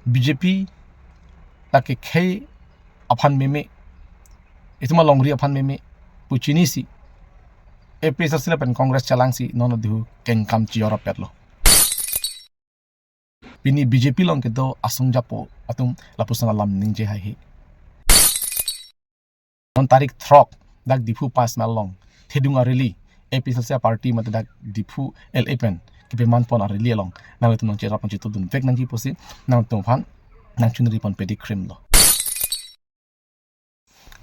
BJP laki khe aphan meme itu ma longri aphan meme puchini si APHLC sila pen Congress chalang si nono dihu kengkam chiora petlo pini BJP long kedo asung japo atum lapusana lam ningje hai he non tarik throk dak dipu pas malong thedunga reli APHLC party mate dak dipu LA kipe man pon reli long nang tum chera pon chitu dun vek nang ji posi nang tum phan nang chunri pon pedi cream lo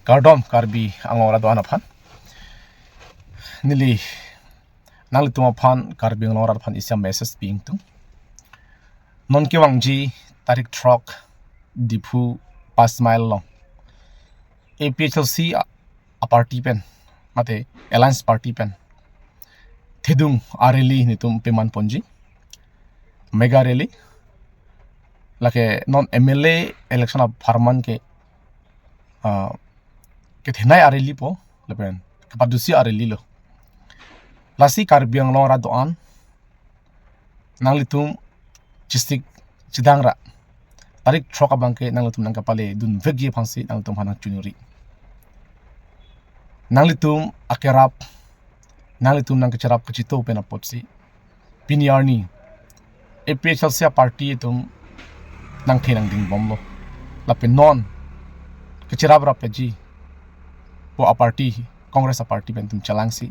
kardom karbi angora do anaphan nili nang tum phan karbi angora phan isya message ping tung non ke wangji tarik throk dipu pas mile long APHLC a party pen mate alliance party pen thedung areli ni tum peman ponji mega rally lake non MLA election of farman ke thenai areli po lepen kapadusi areli lo lasi karbiang long ra doan nanglitum chistik chidangra tarik troka bangke nanglitum nang kapale dun vegi phansi nanglitum hanak chunuri nanglitum akerap nanglitum nang kecerap kecito pena potsi piniarni APHLC party itum nang thenang ding bomlo lape non kecerap rapeji po a party Congress a party bentum chalangsi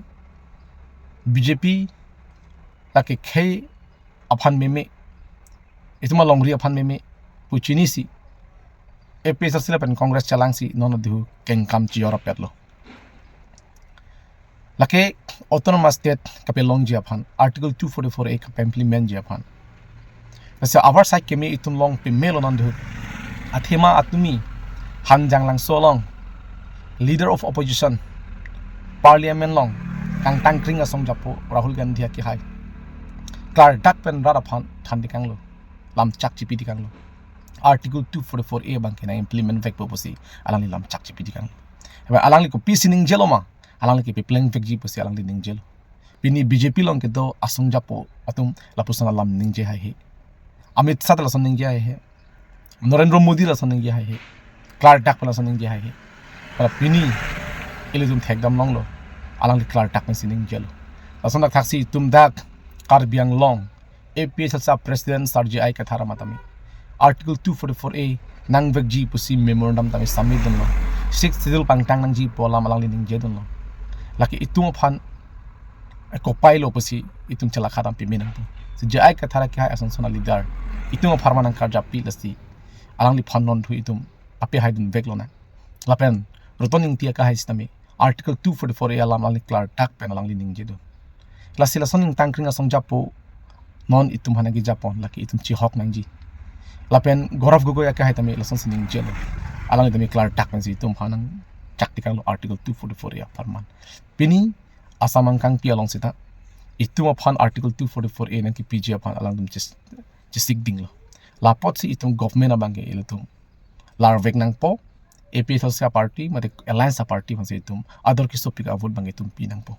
BJP laki khe aphan meme itu ma longri aphan meme puchini si APHLC sila pen Congress chalangsi nono dihu kengkam chiora petlo lake autonomous state kapelong Japan article 244A kap implement Japan nasa our side kemi itum long pimelo nandu athema atumi hanjang lang solong leader of opposition parliament long kang tangkring asong japo Rahul Gandhi ki hai klar dak pen rara phan thandi kang lo lam chak chipi di kang lo article 244A bang kena implement vek poposi alang lam chak chipi di kang lo alang li ko pisining jeloma alang ki peplang vekji posi alang ning jelo pini BJP long ke do asung japo atum lapusana lam ning je hai he Amit Shah la ning je hai he Narendra Modi la ning je hai he Clark dak la ning je hai he para pini ilizum thekdam long lo alang li Clark dak ning jelo asun dak thaksi tum dak karbiang long APHLC president Sarji ai kathara matami article 244A nang vekji posi memorandum tami submit don lo 6 sidil pangtang nang ji pola malang ning je don lo laki itung phan kopai lo posi itung chala khatam piminang tu sejai kathara ki hai asan sona leader itung farmanang karja pi lasti alang li phan non thu itum ape haidun vek lo na lapen rotoning tia ka hai stami article 244A alam alang klar tak pen alang li ning jedo lasi lasoning tangkring asong japo non itum hanagi japon laki itum chi hok nang ji lapen gorav gogoy ka hai tami lason sining jelo alang tami klar tak pen si itum hanang chaktikang lo article 244A farman pini asamang kang pi along sita itum phan article 244A nang ki PG phan alang dum chisik ding lo lapot si itum government abang ke ilutum lar vek nang po APHLC party mate alliance party phan se itum ador ki sopika vote bang itum pi nang po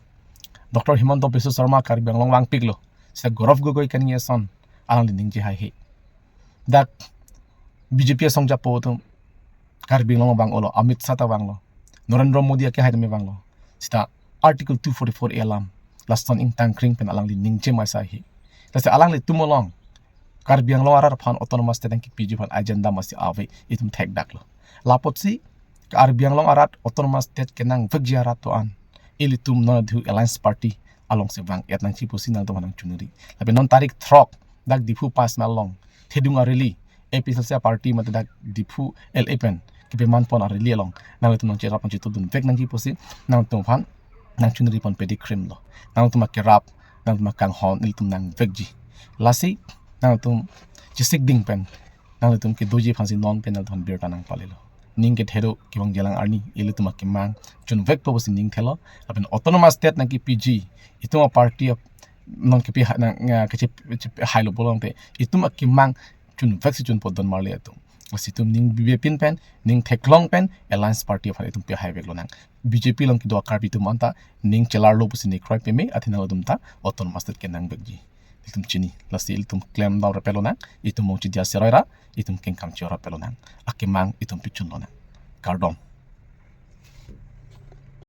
Dr. Himanta Biswa Sharma karbiang long wang piglo sa gorov gogoi kaniya son alang ding je hai he dak BJP song japo tum karbiang long bang olo Amit Shah ta bang lo Narendra Modi ke hai me bang lo sita article 244A alam laston ing tangkring pen alang li ningche mai sai hi lasa alang li tumolong karbiang long arar phan autonomous state ki PG phan agenda masi ave itum thek dak lo lapot si karbiang long arat autonomous state kenang vekji arat to an ilitum non dhu alliance party along se bang yat nang chi posinal to manang chunuri labe non tarik throk dak dipu pas malong thedunga reli APHLC party mate dak dipu LA pen kipe man pon reli along nang tum nang chera pon chitu dun vek nang ji posi nang tum phan nang chunri pon pedi cream lo nang tum kerap nang tum kang hon ilitum nang vekji lasi nang tum chisik ding pen nang tum ke doji phansi non penal thon bir tanang palilo ning ke thero kibang jalang arni ilitum ke mang chun vek po posi ning thelo apen autonomous state nang ki PG itum party non ke pi nang ke hailo bolong te itum ke mang chun vek si chun podon marle atum situm ning BJP pen ning theklong pen alliance party of itum pe hai vek lo nang BJP long ki do kar bitum anta ning chelar lo posi ni kroi pe me athina dum ta autonomous state ke nang vekji itum chini lasti itum claim daw repelo nang itum mong chidia seroira itum kengkang chora pelo nang akimang itum pichun lo nang kardom